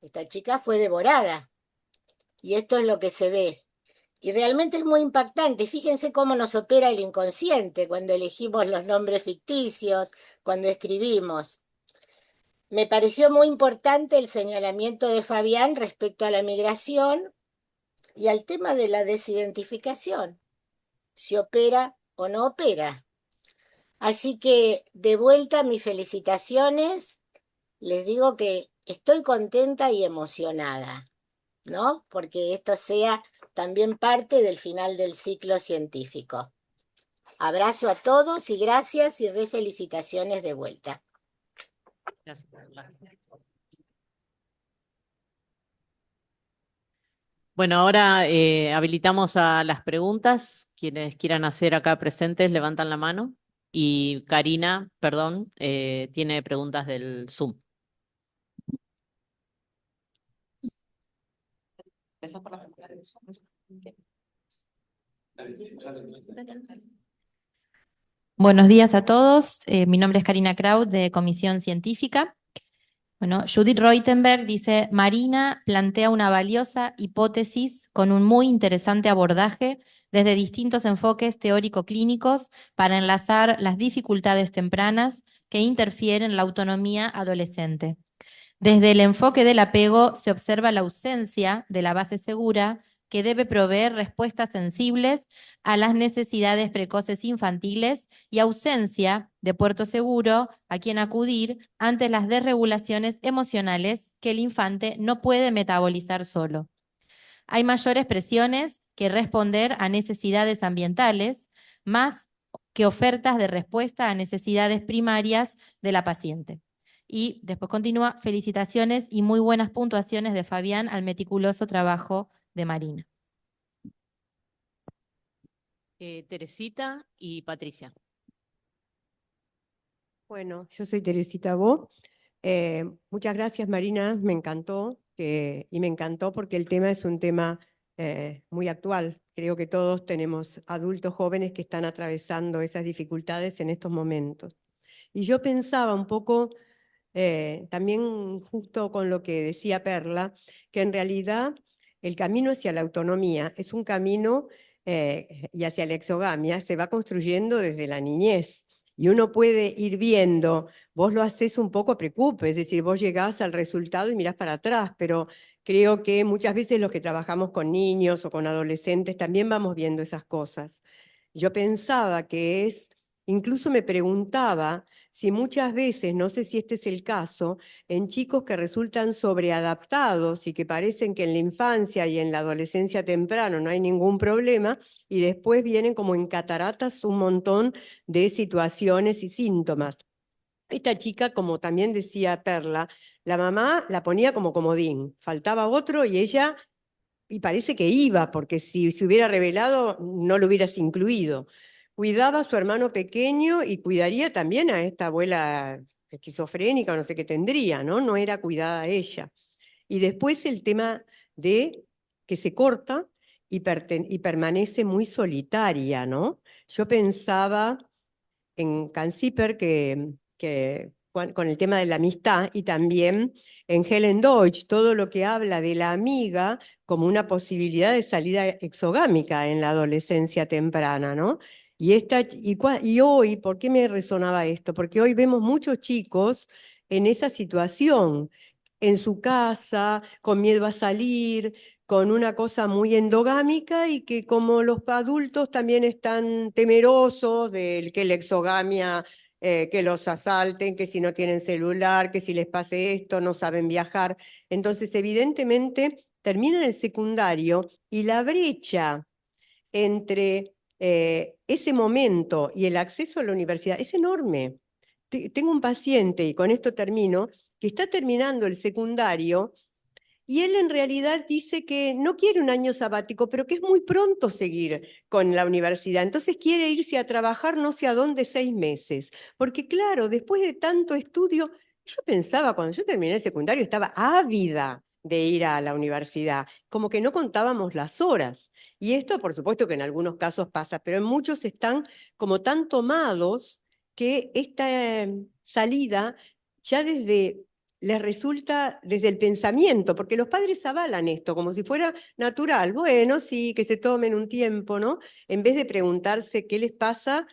Esta chica fue devorada. Y esto es lo que se ve. Y realmente es muy impactante. Fíjense cómo nos opera el inconsciente cuando elegimos los nombres ficticios, cuando escribimos. Me pareció muy importante el señalamiento de Fabián respecto a la migración y al tema de la desidentificación, si opera o no opera. Así que, de vuelta, mis felicitaciones. Les digo que estoy contenta y emocionada, ¿no? Porque esto sea también parte del final del ciclo científico. Abrazo a todos y gracias y felicitaciones de vuelta. Gracias. Bueno, ahora habilitamos a las preguntas. Quienes quieran hacer acá presentes, levantan la mano. Y Karina, perdón, tiene preguntas del Zoom. Buenos días a todos. Mi nombre es Karina Kraut, de Comisión Científica. Bueno, Judith Reutenberg dice, Marina plantea una valiosa hipótesis con un muy interesante abordaje desde distintos enfoques teórico-clínicos para enlazar las dificultades tempranas que interfieren en la autonomía adolescente. Desde el enfoque del apego se observa la ausencia de la base segura que debe proveer respuestas sensibles a las necesidades precoces infantiles y ausencia de puerto seguro a quien acudir ante las desregulaciones emocionales que el infante no puede metabolizar solo. Hay mayores presiones que responder a necesidades ambientales, más que ofertas de respuesta a necesidades primarias de la paciente. Y después continúa, felicitaciones y muy buenas puntuaciones de Fabián al meticuloso trabajo de Marina. Teresita y Patricia. Bueno, yo soy Teresita Bo. Muchas gracias, Marina, me encantó, y me encantó porque el tema es un tema muy actual. Creo que todos tenemos adultos jóvenes que están atravesando esas dificultades en estos momentos. Y yo pensaba un poco, también justo con lo que decía Perla, que en realidad el camino hacia la autonomía es un camino y hacia la exogamia se va construyendo desde la niñez. Y uno puede ir viendo, vos lo haces un poco preocupe, es decir, vos llegás al resultado y mirás para atrás, pero creo que muchas veces los que trabajamos con niños o con adolescentes también vamos viendo esas cosas. Yo pensaba que incluso me preguntaba si muchas veces, no sé si este es el caso, en chicos que resultan sobreadaptados y que parecen que en la infancia y en la adolescencia temprano no hay ningún problema, y después vienen como en cataratas un montón de situaciones y síntomas. esta chica, como también decía Perla, la mamá la ponía como comodín, faltaba otro y ella, y parece que iba, porque si se hubiera revelado no lo hubieras incluido. Cuidaba a su hermano pequeño y cuidaría también a esta abuela esquizofrénica, o no sé qué tendría, ¿no? No era cuidada ella. Y después el tema de que se corta y permanece muy solitaria, ¿no? Yo pensaba en Canziper con el tema de la amistad y también en Helen Deutsch, todo lo que habla de la amiga como una posibilidad de salida exogámica en la adolescencia temprana, ¿no? Y hoy, ¿por qué me resonaba esto? Porque hoy vemos muchos chicos en esa situación, en su casa, con miedo a salir, con una cosa muy endogámica y que como los adultos también están temerosos de que la exogamia, que los asalten, que si no tienen celular, que si les pase esto, no saben viajar. Entonces, evidentemente, terminan el secundario y la brecha entre ese momento y el acceso a la universidad es enorme. Tengo un paciente, y con esto termino, que está terminando el secundario y él en realidad dice que no quiere un año sabático, pero que es muy pronto seguir con la universidad. Entonces quiere irse a trabajar no sé a dónde 6 meses. Porque claro, después de tanto estudio, yo pensaba, cuando yo terminé el secundario, estaba ávida de ir a la universidad, como que no contábamos las horas. Y esto, por supuesto que en algunos casos pasa, pero en muchos están como tan tomados que esta salida ya les resulta desde el pensamiento, porque los padres avalan esto como si fuera natural. Bueno, sí, que se tomen un tiempo, ¿no? En vez de preguntarse qué les pasa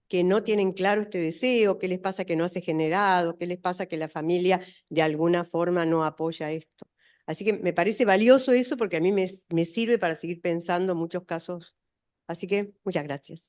que no tienen claro este deseo, qué les pasa que no hace generado, qué les pasa que la familia de alguna forma no apoya esto. Así que me parece valioso eso porque a mí me sirve para seguir pensando en muchos casos. Así que muchas gracias.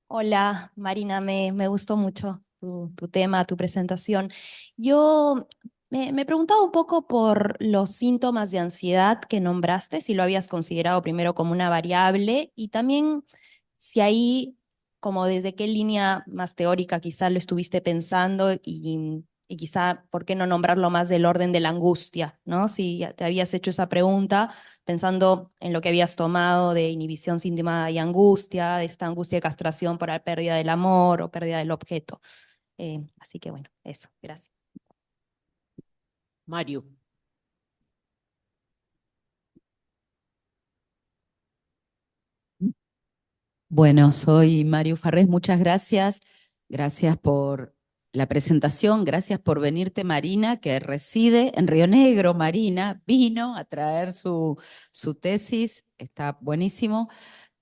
Hola, Marina, me gustó mucho tu tema, tu presentación. Yo me preguntaba un poco por los síntomas de ansiedad que nombraste, si lo habías considerado primero como una variable y también si ahí, como desde qué línea más teórica quizá lo estuviste pensando y quizá por qué no nombrarlo más del orden de la angustia, ¿no? Si ya te habías hecho esa pregunta pensando en lo que habías tomado de inhibición, síntoma y angustia, de esta angustia de castración por la pérdida del amor o pérdida del objeto. Así que bueno, eso, gracias. Mario. Bueno, soy Mario Farrés, muchas gracias. Gracias por la presentación, gracias por venirte, Marina, que reside en Río Negro. Marina vino a traer su tesis, está buenísimo.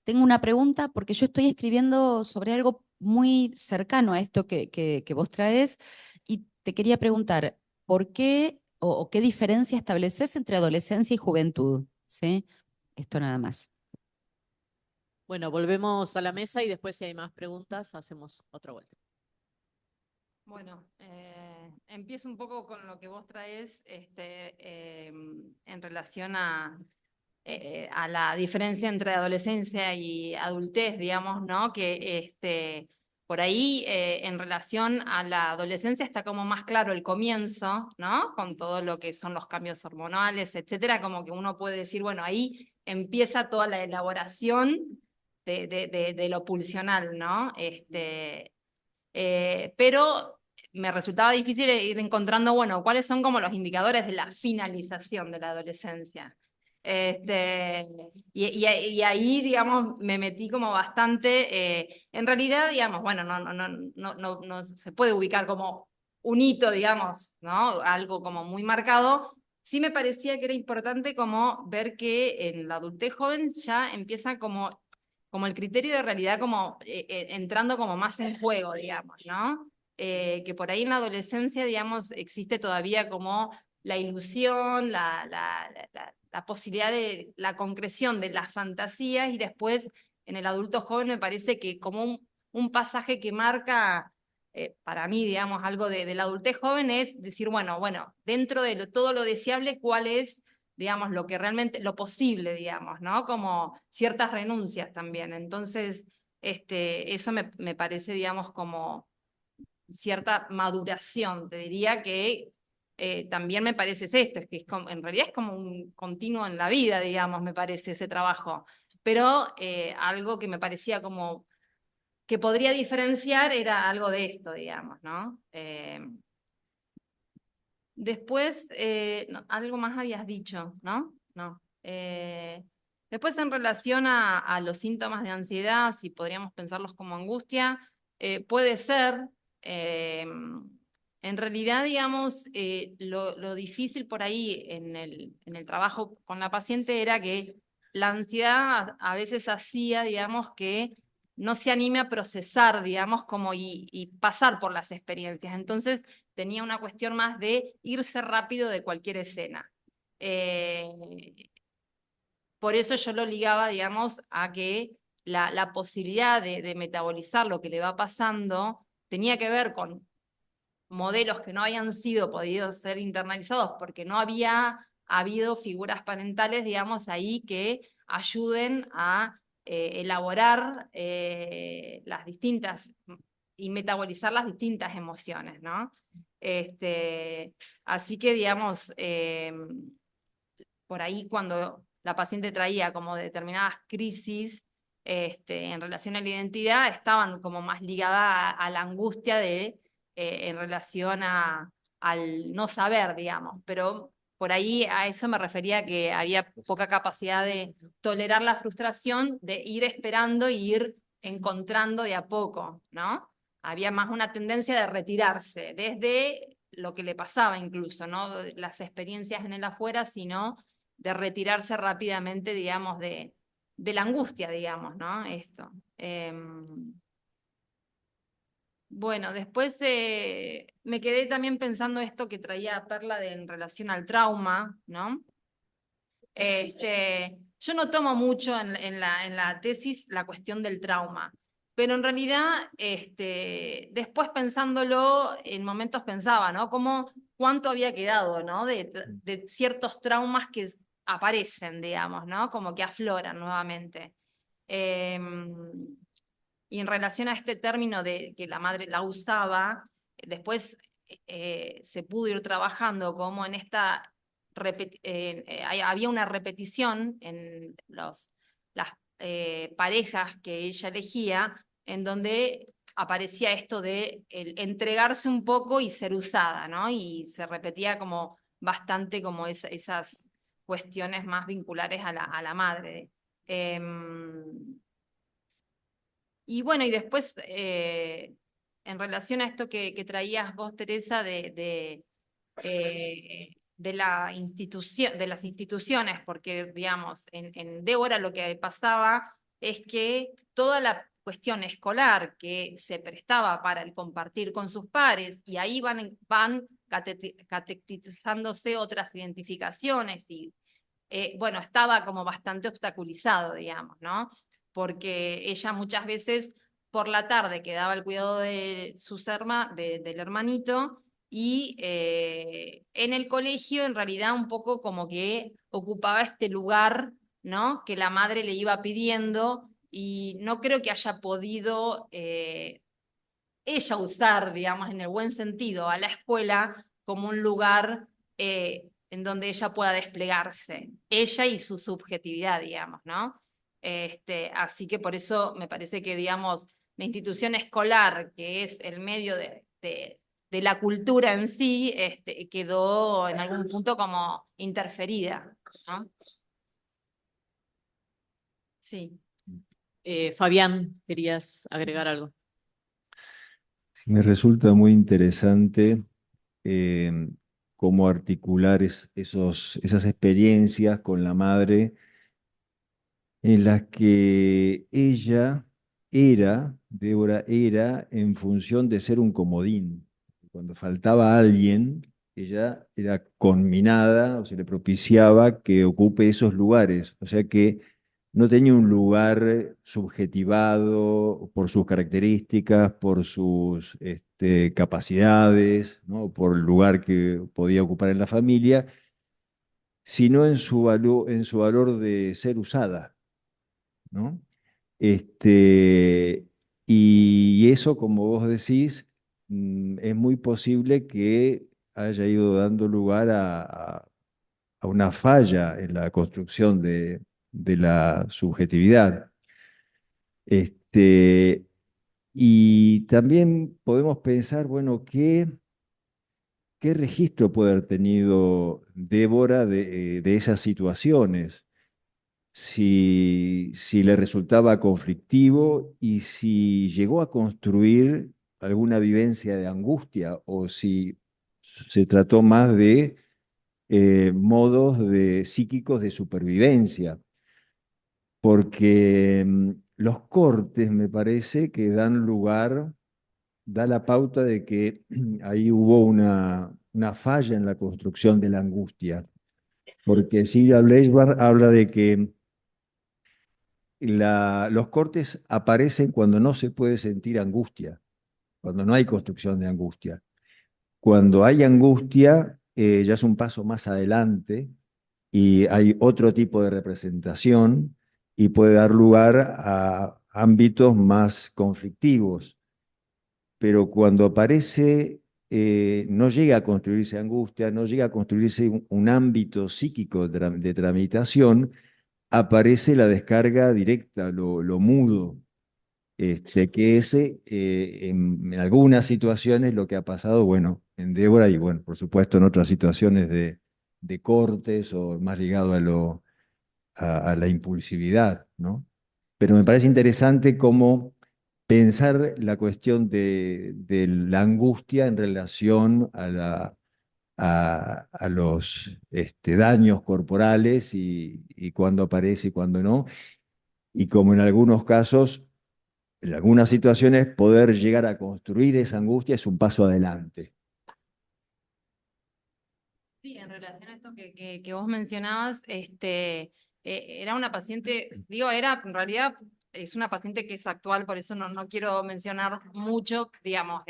Tengo una pregunta porque yo estoy escribiendo sobre algo muy cercano a esto que vos traes y te quería preguntar, ¿por qué o qué diferencia estableces entre adolescencia y juventud? ¿Sí? Esto nada más. Bueno, volvemos a la mesa y después si hay más preguntas hacemos otra vuelta. Bueno, empiezo un poco con lo que vos traes en relación a la diferencia entre adolescencia y adultez, digamos, ¿no? Que por ahí, en relación a la adolescencia, está como más claro el comienzo, ¿no? Con todo lo que son los cambios hormonales, etcétera, como que uno puede decir, bueno, ahí empieza toda la elaboración de lo pulsional, ¿no? Pero me resultaba difícil ir encontrando, bueno, cuáles son como los indicadores de la finalización de la adolescencia. Y ahí, digamos, me metí como bastante, en realidad, digamos, bueno, no se puede ubicar como un hito, digamos, ¿no? Algo como muy marcado. Sí me parecía que era importante como ver que en la adultez joven ya empieza como el criterio de realidad como entrando como más en juego, digamos, ¿no? Que por ahí en la adolescencia, digamos, existe todavía como la ilusión, la posibilidad de la concreción de las fantasías y después en el adulto joven me parece que como un pasaje que marca, para mí, digamos, algo de la adultez joven es decir, bueno, dentro de todo lo deseable, ¿cuál es digamos, lo que realmente, lo posible, digamos, ¿no? Como ciertas renuncias también. Entonces, eso me parece, digamos, como cierta maduración. Te diría que también me parece esto, es que en realidad es como un continuo en la vida, digamos, me parece ese trabajo. Pero algo que me parecía como que podría diferenciar era algo de esto, digamos, ¿no? Después, algo más habías dicho, ¿no? No. Después, en relación a los síntomas de ansiedad, si podríamos pensarlos como angustia, puede ser. eh, en realidad, digamos, lo difícil por ahí en el trabajo con la paciente era que la ansiedad a veces hacía, digamos, que no se anime a procesar, digamos, como y pasar por las experiencias. Entonces, tenía una cuestión más de irse rápido de cualquier escena. Por eso yo lo ligaba, digamos, a que la posibilidad de metabolizar lo que le va pasando tenía que ver con modelos que no habían sido podidos ser internalizados porque no había habido figuras parentales, digamos, ahí que ayuden a elaborar las distintas y metabolizar las distintas emociones, ¿no? Así que, digamos, por ahí cuando la paciente traía como determinadas crisis en relación a la identidad, estaban como más ligadas a la angustia en relación al no saber, digamos, pero por ahí a eso me refería que había poca capacidad de tolerar la frustración, de ir esperando e ir encontrando de a poco, ¿no? Había más una tendencia de retirarse, desde lo que le pasaba incluso, ¿no? Las experiencias en el afuera, sino de retirarse rápidamente, digamos, de la angustia, digamos, ¿no? Esto. Bueno, después me quedé también pensando esto que traía Perla en relación al trauma, ¿no? Yo no tomo mucho en la tesis la cuestión del trauma, pero en realidad, después pensándolo, en momentos pensaba, ¿no? Cuánto había quedado, ¿no? De ciertos traumas que aparecen, digamos, ¿no? Como que afloran nuevamente. Y en relación a este término de que la madre la usaba, después se pudo ir trabajando como en esta había una repetición en las parejas que ella elegía, en donde aparecía esto de entregarse un poco y ser usada, ¿no? Y se repetía como bastante como esas cuestiones más vinculares a la madre. Y bueno, y después, en relación a esto que traías vos, Teresa, de la institución, de las instituciones, porque, digamos, en Débora lo que pasaba es que toda la cuestión escolar que se prestaba para el compartir con sus pares, y ahí van catetizándose otras identificaciones, y bueno, estaba como bastante obstaculizado, digamos, ¿no? Porque ella muchas veces por la tarde quedaba al cuidado de del hermanito, y en el colegio en realidad un poco como que ocupaba este lugar, ¿no? Que la madre le iba pidiendo, y no creo que haya podido ella usar, digamos, en el buen sentido, a la escuela como un lugar en donde ella pueda desplegarse, ella y su subjetividad, digamos, ¿no? Así que por eso me parece que, digamos, la institución escolar, que es el medio de la cultura en sí, quedó en algún punto como interferida, ¿no? Sí. Fabián, ¿querías agregar algo? Me resulta muy interesante cómo articular esas experiencias con la madre en las que Débora era en función de ser un comodín. Cuando faltaba alguien, ella era conminada o se le propiciaba que ocupe esos lugares. O sea que no tenía un lugar subjetivado por sus características, por sus capacidades, ¿no? Por el lugar que podía ocupar en la familia, sino en en su valor de ser usada, ¿no? Y eso, como vos decís, es muy posible que haya ido dando lugar a una falla en la construcción de la subjetividad. Este, y también podemos pensar, bueno, ¿qué registro puede haber tenido Débora de esas situaciones? Si le resultaba conflictivo y si llegó a construir alguna vivencia de angustia o si se trató más de modos psíquicos de supervivencia, porque los cortes me parece que dan lugar, da la pauta de que ahí hubo una falla en la construcción de la angustia, porque Silvia Bleichbach habla de que los cortes aparecen cuando no se puede sentir angustia, cuando no hay construcción de angustia. Cuando hay angustia, ya es un paso más adelante y hay otro tipo de representación y puede dar lugar a ámbitos más conflictivos. Pero cuando aparece, no llega a construirse angustia, no llega a construirse un ámbito psíquico de tramitación, aparece la descarga directa, lo mudo, que ese, en algunas situaciones lo que ha pasado, bueno, en Débora y bueno, por supuesto en otras situaciones de cortes o más ligado a la impulsividad, ¿no? Pero me parece interesante cómo pensar la cuestión de la angustia en relación a los daños corporales y cuándo aparece y cuándo no, y como en algunos casos, en algunas situaciones, poder llegar a construir esa angustia es un paso adelante. Sí, en relación a esto que vos mencionabas, era una paciente, digo, era en realidad es una paciente que es actual, por eso no quiero mencionar mucho, digamos,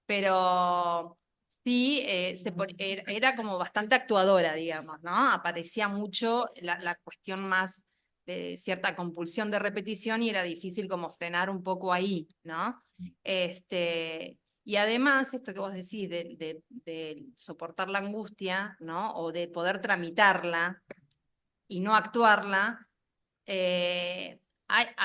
pero sí era como bastante actuadora, digamos, ¿no? Aparecía mucho la cuestión más de cierta compulsión de repetición y era difícil como frenar un poco ahí, ¿no? Y además, esto que vos decís de soportar la angustia, ¿no? O de poder tramitarla y no actuarla, había